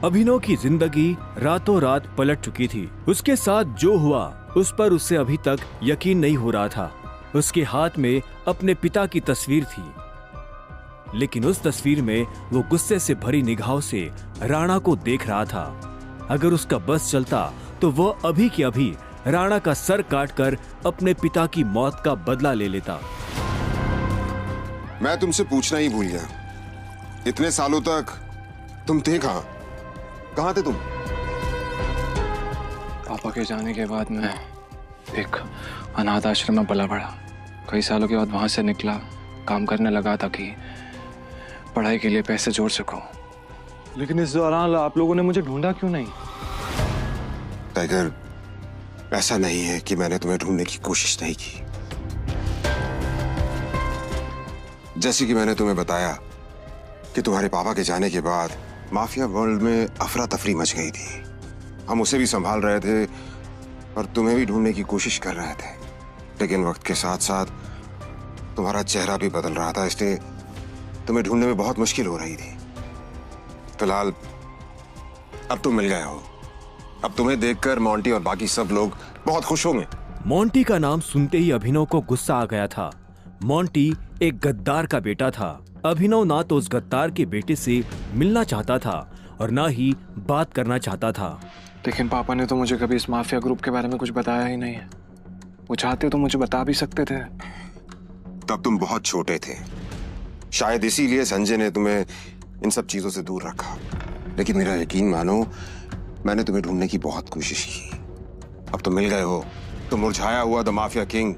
अभिनव की जिंदगी रातों रात पलट चुकी थी। उसके साथ जो हुआ उस पर उसे अभी तक यकीन नहीं हो रहा था। उसके हाथ में अपने पिता की तस्वीर थी, लेकिन उस तस्वीर में वो गुस्से से भरी निगाहों से राणा को देख रहा था। अगर उसका बस चलता तो वो अभी की अभी राणा का सर काटकर अपने पिता की मौत का बदला ले लेता। मैं तुमसे पूछना ही भूल गया, इतने सालों तक तुम थे कहां? कहां थे तुम? पापा के जाने के बाद मैं एक अनाथ आश्रम में पला बड़ा। कई सालों के बाद वहां से निकला, काम करने लगा ताकि पढ़ाई के लिए पैसे जोड़ सकूं। लेकिन इस दौरान आप लोगों ने मुझे ढूंढा क्यों नहीं? टाइगर, ऐसा नहीं है कि मैंने तुम्हें ढूंढने की कोशिश नहीं की। जैसे कि मैंने तुम्हें बताया कि तुम्हारे पापा के जाने के बाद माफिया वर्ल्ड में अफरा तफरी मच गई थी। हम उसे भी संभाल रहे थे और तुम्हें भी ढूंढने की कोशिश कर रहे थे, लेकिन वक्त के साथ साथ तुम्हारा चेहरा भी बदल रहा था, इसलिए तुम्हें ढूंढने में बहुत मुश्किल हो रही थी। फिलहाल अब तुम मिल गए हो। अब तुम्हें देखकर मोंटी और बाकी सब लोग बहुत खुश होंगे। मोंटी का नाम सुनते ही अभिनव को गुस्सा आ गया था। मोंटी एक गद्दार का बेटा था। अभिनव ना तो उस गद्दार के बेटे से मिलना चाहता था और ना ही बात करना चाहता था। लेकिन पापा ने तो मुझे कभी इस माफिया ग्रुप के बारे में कुछ बताया ही नहीं है। वो चाहते तो मुझे बता भी सकते थे। तब तुम बहुत छोटे थे, शायद इसीलिए संजय ने तुम्हें इन सब चीजों से दूर रखा। लेकिन मेरा यकीन मानो, मैंने तुम्हें ढूंढने की बहुत कोशिश की। अब तुम मिल गए हो तो मुरझाया हुआ द माफिया किंग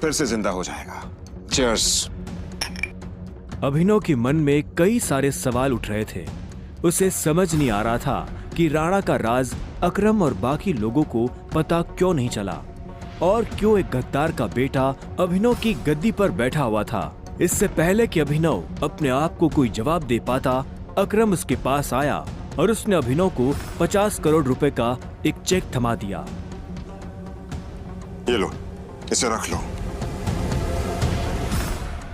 फिर से जिंदा हो जाएगा। चीयर्स। अभिनव के मन में कई सारे सवाल उठ रहे थे। उसे समझ नहीं आ रहा था कि राणा का राज अकरम और बाकी लोगों को पता क्यों नहीं चला और क्यों एक गद्दार का बेटा अभिनव की गद्दी पर बैठा हुआ था। इससे पहले कि अभिनव अपने आप को कोई जवाब दे पाता, अकरम उसके पास आया और उसने अभिनव को 50 करोड़ रुपए का एक चेक थमा दिया। ये लो, इसे रख लो।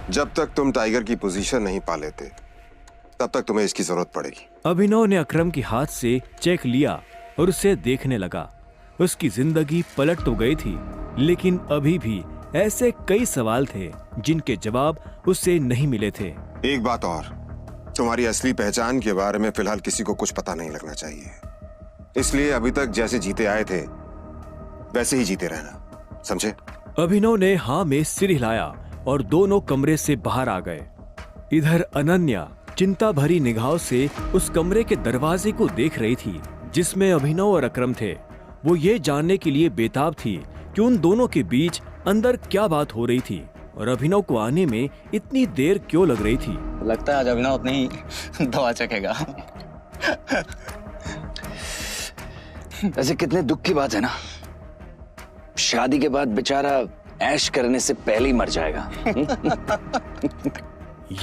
जब तक तुम टाइगर की पोजीशन नहीं पा लेते तब तक तुम्हें इसकी जरूरत पड़ेगी। अभिनव ने अकरम के हाथ से चेक लिया और उसे देखने लगा। उसकी जिंदगी पलट तो गई थी, लेकिन अभी भी ऐसे कई सवाल थे जिनके जवाब उसे नहीं मिले थे। एक बात और, तुम्हारी असली पहचान के बारे में फिलहाल किसी को कुछ पता नहीं लगना चाहिए। इसलिए अभी तक जैसे जीते आए थे वैसे ही जीते रहना, समझे? अभिनव ने हाँ में सिर हिलाया और दोनों कमरे से बाहर आ गए। इधर अनन्या चिंता भरी निगाहों से उस कमरे के दरवाजे को देख रही थी जिसमें अभिनव और अकरम थे। वो ये जानने के लिए बेताब थी कि उन दोनों के बीच अंदर क्या बात हो रही थी और अभिनव को आने में इतनी देर क्यों लग रही थी। लगता है आज अभिनव अपनी दवा चखेगा। ऐसे कितने दुख की बात है ना, शादी के बाद बेचारा ऐश करने से पहले ही मर जाएगा।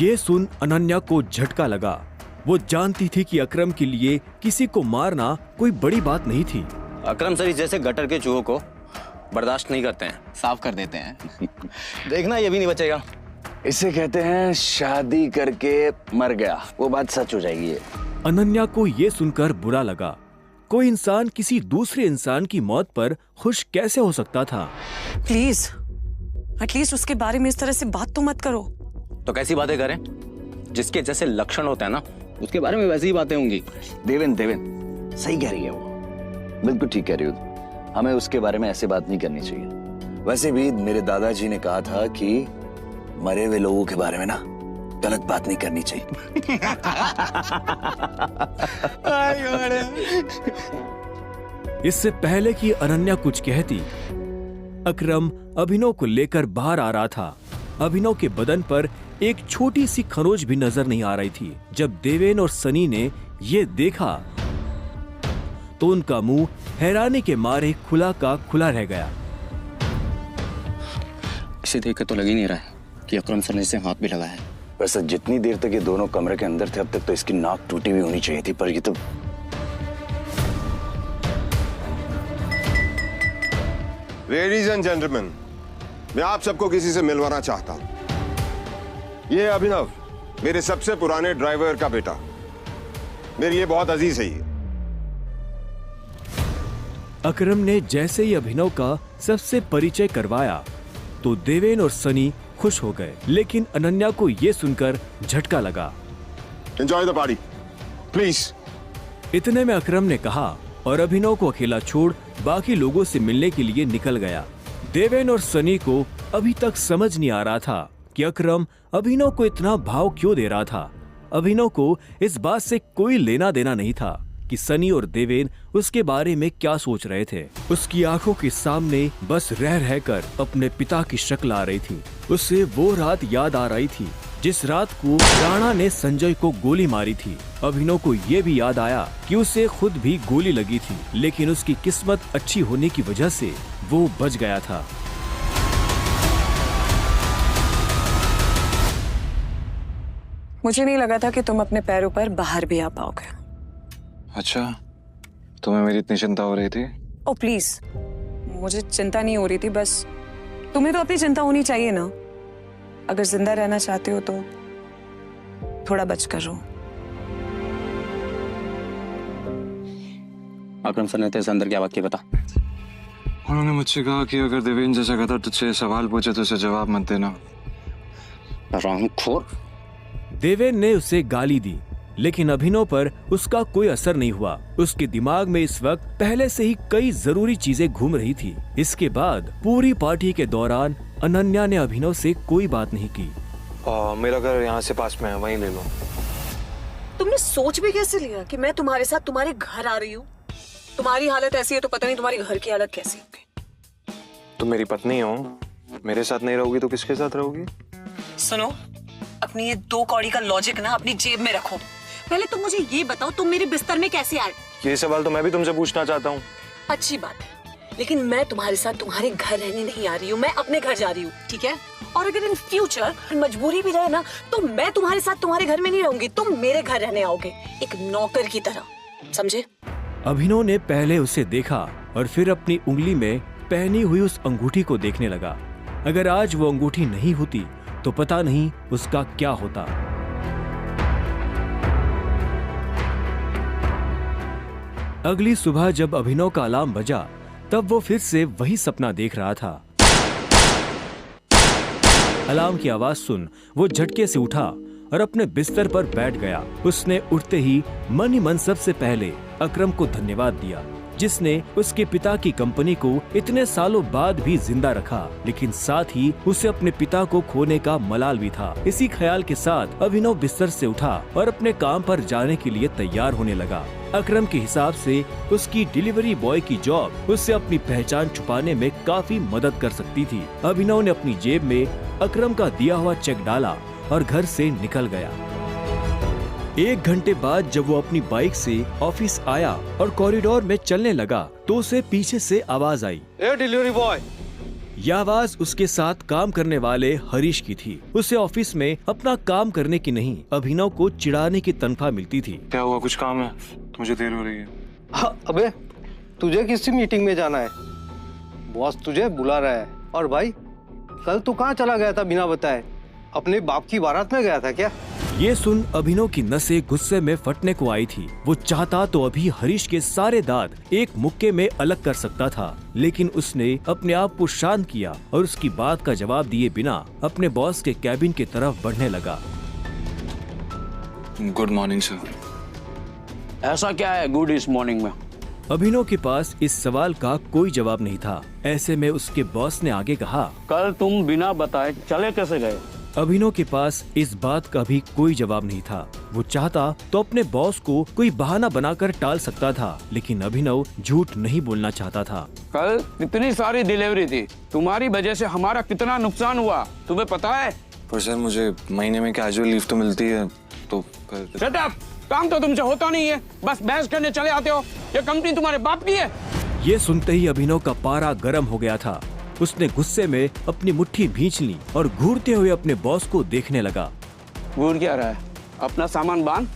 ये सुन अनन्या को झटका लगा। वो जानती थी कि अकरम के लिए किसी को मारना कोई बड़ी बात नहीं थी। अकरम सर जैसे गटर के चूहों को बर्दाश्त नहीं करते हैं, साफ कर देते हैं। देखना ये भी नहीं बचेगा। इसे कहते हैं शादी करके मर गया, वो बात सच हो जाएगी। ये अनन्या को ये सुनकर बुरा लगा। कोई इंसान किसी दूसरे इंसान की मौत पर खुश कैसे हो सकता था? प्लीज एटलीस्ट उसके बारे में इस तरह से बात तो मत करो। तो कैसी बातें करें? जिसके जैसे लक्षण होते हैं ना, उसके बारे में वैसी ही बातें होंगी। देवेन सही कह रही है वो, बिल्कुल ठीक कह रही हो। हमें उसके बारे में ऐसे बात नहीं करनी चाहिए। वैसे भी मेरे दादाजी ने कहा था कि मरे हुए लोगों के बारे में ना गलत बात नहीं करनी चाहिए। इससे पहले कि अनन्या कुछ कहती, अकरम अभिनव को लेकर बाहर आ रहा था। अभिनव के बदन पर एक छोटी सी खरोंच भी नजर नहीं आ रही थी। जब देवेन और सनी ने ये देखा तो उनका मुंह हैरानी के मारे खुला का खुला रह गया। इसे देखकर तो लग ही नहीं रहा है कि अकरम सर ने इसे हाथ भी लगाया है। वैसे जितनी देर तक ये दोनों कमरे के अंदर थे, अब तक तो इसकी नाक टूटी हुई होनी चाहिए थी, पर ये तो लेडीज एंड जेंटलमैन, मैं आप सबको किसी से मिलवाना चाहता हूं। ये अभिनव, मेरे सबसे पुराने ड्राइवर का बेटा। मेरे लिए बहुत अजीज है ये। अकरम ने जैसे ही अभिनव का सबसे परिचय करवाया तो देवेन और सनी खुश हो गए, लेकिन अनन्या को ये सुनकर झटका लगा। Enjoy the party please. इतने में अकरम ने कहा और अभिनव को अकेला छोड़ बाकी लोगों से मिलने के लिए निकल गया। देवेन और सनी को अभी तक समझ नहीं आ रहा था कि अकरम अभिनव को इतना भाव क्यों दे रहा था। अभिनव को इस बात से कोई लेना देना नहीं था कि सनी और देवेन उसके बारे में क्या सोच रहे थे। उसकी आंखों के सामने बस रह रहकर अपने पिता की शक्ल आ रही थी। उसे वो रात याद आ रही थी जिस रात को राणा ने संजय को गोली मारी थी। अभिनव को ये भी याद आया कि उसे खुद भी गोली लगी थी, लेकिन उसकी किस्मत अच्छी होने की वजह से वो बच गया था। मुझे नहीं लगा था कि तुम अपने पैरों पर बाहर भी आ पाओगे। अच्छा, तुम्हें मेरी इतनी चिंता हो रही थी? ओ प्लीज, मुझे चिंता नहीं हो रही थी, बस तुम्हें तो अपनी चिंता होनी चाहिए ना। अगर जिंदा रहना चाहते हो तो थोड़ा बचकर रहो। अकरम सर ने तेरे से अंदर क्या बात की बता। उन्होंने मुझसे कहा कि अगर देवेन जैसा कहता तुझसे सवाल पूछे तो उसे जवाब मत देना। रामखोर। देवेन ने उसे गाली दी, लेकिन अभिनव पर उसका कोई असर नहीं हुआ। उसके दिमाग में इस वक्त पहले से ही कई जरूरी चीजें घूम रही थी। इसके बाद पूरी पार्टी के दौरान अनन्या ने अभिनव से कोई बात नहीं की। मेरा घर यहाँ से पास में है, वहीं ले लो। तुमने सोच भी कैसे लिया कि मैं तुम्हारे साथ तुम्हारे घर आ रही हूँ? तुम्हारी हालत ऐसी है तो पता नहीं तुम्हारे घर की हालत कैसी होगी। तुम मेरी पत्नी हो, मेरे साथ नहीं रहोगी तो किसके साथ रहोगी? सुनो, अपनी ये 2 कौड़ी का लॉजिक ना अपनी जेब में रखो। पहले तुम मुझे ये बताओ, तुम मेरे बिस्तर में कैसे आए? ये सवाल तो मैं भी तुमसे पूछना चाहता हूँ। अच्छी बात है, लेकिन मैं तुम्हारे साथ तुम्हारे घर रहने नहीं आ रही हूँ, मैं अपने घर जा रही हूँ, ठीक है? और अगर इन फ्यूचर मजबूरी भी रहे ना तो मैं तुम्हारे साथ तुम्हारे घर में नहीं रहूंगी, तुम मेरे घर रहने आओगे एक नौकर की तरह, समझे? अभिनव ने पहले उसे देखा और फिर अपनी उंगली में पहनी हुई उस अंगूठी को देखने लगा। अगर आज वो अंगूठी नहीं होती तो पता नहीं उसका क्या होता। अगली सुबह जब अभिनव का अलार्म बजा तब वो फिर से वही सपना देख रहा था। अलार्म की आवाज सुन वो झटके से उठा और अपने बिस्तर पर बैठ गया। उसने उठते ही मन ही मन सबसे पहले अकरम को धन्यवाद दिया, जिसने उसके पिता की कंपनी को इतने सालों बाद भी जिंदा रखा, लेकिन साथ ही उसे अपने पिता को खोने का मलाल भी था। इसी ख्याल के साथ अभिनव बिस्तर से उठा और अपने काम पर जाने के लिए तैयार होने लगा। अकरम के हिसाब से उसकी डिलीवरी बॉय की जॉब उससे अपनी पहचान छुपाने में काफी मदद कर सकती थी। अभिनव ने अपनी जेब में अकरम का दिया हुआ चेक डाला और घर से निकल गया। 1 घंटे बाद जब वो अपनी बाइक से ऑफिस आया और कॉरिडोर में चलने लगा तो उसे पीछे से आवाज आई, ए डिलीवरी बॉय। यह आवाज उसके साथ काम करने वाले हरीश की थी। उसे ऑफिस में अपना काम करने की नहीं, अभिनव को चिढ़ाने की तनख्वाह मिलती थी। क्या हुआ, कुछ काम है? मुझे देर हो रही है। हाँ, अबे तुझे किसी मीटिंग में जाना है, बॉस तुझे बुला रहा है। और भाई कल तू कहाँ चला गया था बिना बताए? अपने बाप की बारात में गया था क्या? ये सुन अभिनव की नसें गुस्से में फटने को आई थी। वो चाहता तो अभी हरीश के सारे दांत एक मुक्के में अलग कर सकता था, लेकिन उसने अपने आप को शांत किया और उसकी बात का जवाब दिए बिना अपने बॉस के कैबिन की तरफ बढ़ने लगा। Good morning sir. ऐसा क्या है गुड इस मॉर्निंग में? अभिनव के पास इस सवाल का कोई जवाब नहीं था। ऐसे में उसके बॉस ने आगे कहा, कल तुम बिना बताए चले कैसे गए? अभिनव के पास इस बात का भी कोई जवाब नहीं था। वो चाहता तो अपने बॉस को कोई बहाना बनाकर टाल सकता था, लेकिन अभिनव झूठ नहीं बोलना चाहता था। कल कितनी सारी डिलीवरी थी, तुम्हारी वजह से हमारा कितना नुकसान हुआ तुम्हें पता है? पर सर मुझे महीने में कैजुअल लीव तो मिलती है, तो शट अप! काम तो तुमसे होता नहीं है, बस बहस करने चले आते हो। ये कंपनी तुम्हारे बाप की है। ये सुनते ही अभिनव का पारा गर्म हो गया था। उसने गुस्से में अपनी मुट्ठी भींच ली और घूरते हुए अपने बॉस को देखने लगा। घूर क्या रहा है? अपना सामान बांध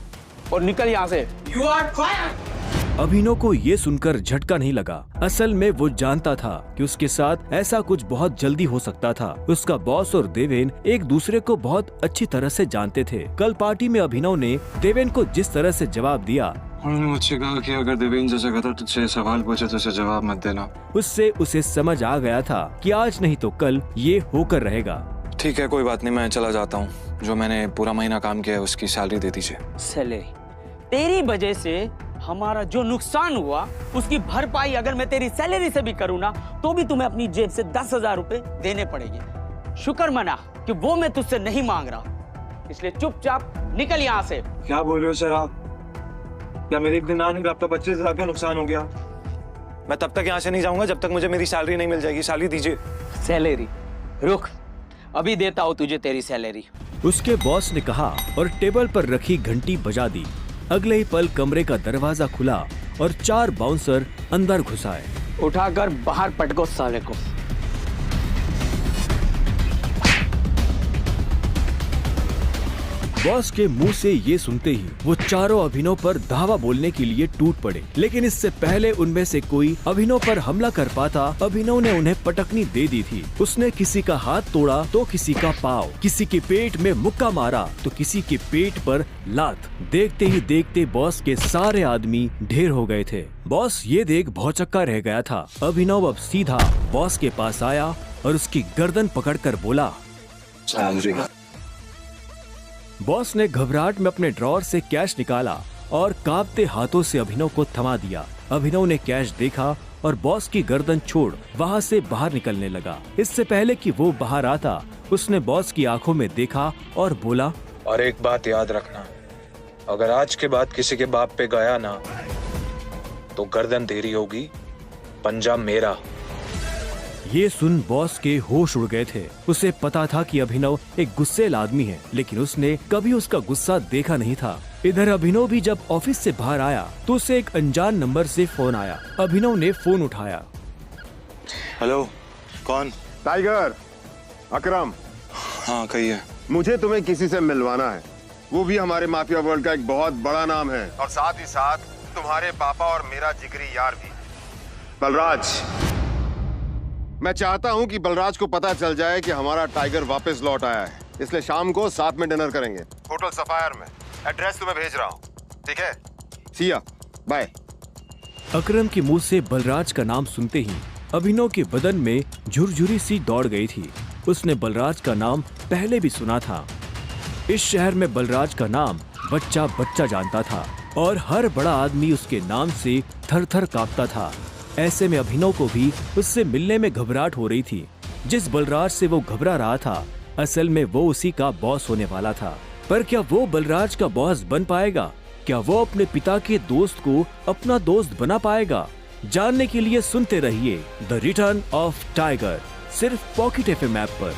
और निकल यहाँ से। You are fired! अभिनव को ये सुनकर झटका नहीं लगा। असल में वो जानता था कि उसके साथ ऐसा कुछ बहुत जल्दी हो सकता था। उसका बॉस और देवेन एक दूसरे को बहुत अच्छी तरह से जानते थे। कल पार्टी में अभिनव ने देवेन को जिस तरह से जवाब दिया, उन्होंने मुझसे कहा कि अगर देवेन जैसा कहता तुझसे सवाल पूछे तो उसे जवाब मत देना। उससे उसे समझ आ गया था कि आज नहीं तो कल ये होकर रहेगा। ठीक है, कोई बात नहीं, मैं चला जाता हूँ। जो मैंने पूरा महीना काम किया है उसकी सैलरी दे दीजिए। सैलरी? तेरी वजह से हमारा जो नुकसान हुआ उसकी भरपाई अगर मैं तेरी सैलरी से भी करूँ ना तो भी तुम्हें अपनी जेब से 10,000 रुपए देने पड़ेंगे। शुक्र मना कि वो मैं तुझसे नहीं मांग रहा, इसलिए चुपचाप निकल यहाँ से। क्या बोल रहे हो सर आप? क्या मेरे एक दिन आने में आपका 25,000 का नुकसान हो गया? मैं तब तक यहाँ से नहीं जाऊंगा जब तक मुझे मेरी सैलरी नहीं मिल जाएगी। सैलरी दीजिए। सैलरी? रुक, अभी देता हूँ तुझे तेरी सैलरी। उसके बॉस ने कहा और टेबल पर रखी घंटी बजा दी। अगले ही पल कमरे का दरवाजा खुला और 4 बाउंसर अंदर घुस आए। उठाकर बाहर पटको साले को। बॉस के मुंह से ये सुनते ही वो चारों अभिनव पर धावा बोलने के लिए टूट पड़े, लेकिन इससे पहले उनमें से कोई अभिनव पर हमला कर पाता, अभिनव ने उन्हें पटकनी दे दी थी। उसने किसी का हाथ तोड़ा तो किसी का पाँव, किसी के पेट में मुक्का मारा तो किसी के पेट पर लात। देखते ही देखते बॉस के सारे आदमी ढेर हो गए थे। बॉस ये देख भौचक्का रह गया था। अभिनव अब सीधा बॉस के पास आया और उसकी गर्दन पकड़कर बोला, बॉस ने घबराहट में अपने ड्रॉअर से कैश निकाला और कांपते हाथों से अभिनव को थमा दिया। अभिनव ने कैश देखा और बॉस की गर्दन छोड़ वहां से बाहर निकलने लगा। इससे पहले कि वो बाहर आता, उसने बॉस की आंखों में देखा और बोला, और एक बात याद रखना, अगर आज के बाद किसी के बाप पे गया ना तो गर्दन तेरी होगी, पंजा मेरा। ये सुन बॉस के होश उड़ गए थे। उसे पता था कि अभिनव एक गुस्सैल आदमी है, लेकिन उसने कभी उसका गुस्सा देखा नहीं था। इधर अभिनव भी जब ऑफिस से बाहर आया तो उसे एक अनजान नंबर से फोन आया। अभिनव ने फोन उठाया। हेलो, कौन? टाइगर, अकरम। हाँ कहिए। मुझे तुम्हें किसी से मिलवाना है, वो भी हमारे माफिया वर्ल्ड का एक बहुत बड़ा नाम है, और साथ ही साथ तुम्हारे पापा और मेरा जिगरी यार भी, बलराज। मैं चाहता हूं कि बलराज को पता चल जाए कि हमारा टाइगर वापस लौट आया है, इसलिए शाम को साथ में डिनर करेंगे होटल सफायर में। एड्रेस तुम्हें भेज रहा हूं, ठीक है? सी या, बाय। अकरम के मुंह से बलराज का नाम सुनते ही अभिनव के बदन में झुरझुरी सी दौड़ गई थी। उसने बलराज का नाम पहले भी सुना था। इस शहर में बलराज का नाम बच्चा बच्चा जानता था और हर बड़ा आदमी उसके नाम से थर-थर कांपता था। ऐसे में अभिनव को भी उससे मिलने में घबराहट हो रही थी। जिस बलराज से वो घबरा रहा था, असल में वो उसी का बॉस होने वाला था। पर क्या वो बलराज का बॉस बन पाएगा? क्या वो अपने पिता के दोस्त को अपना दोस्त बना पाएगा? जानने के लिए सुनते रहिए द रिटर्न ऑफ टाइगर, सिर्फ पॉकेट एफएम ऐप पर।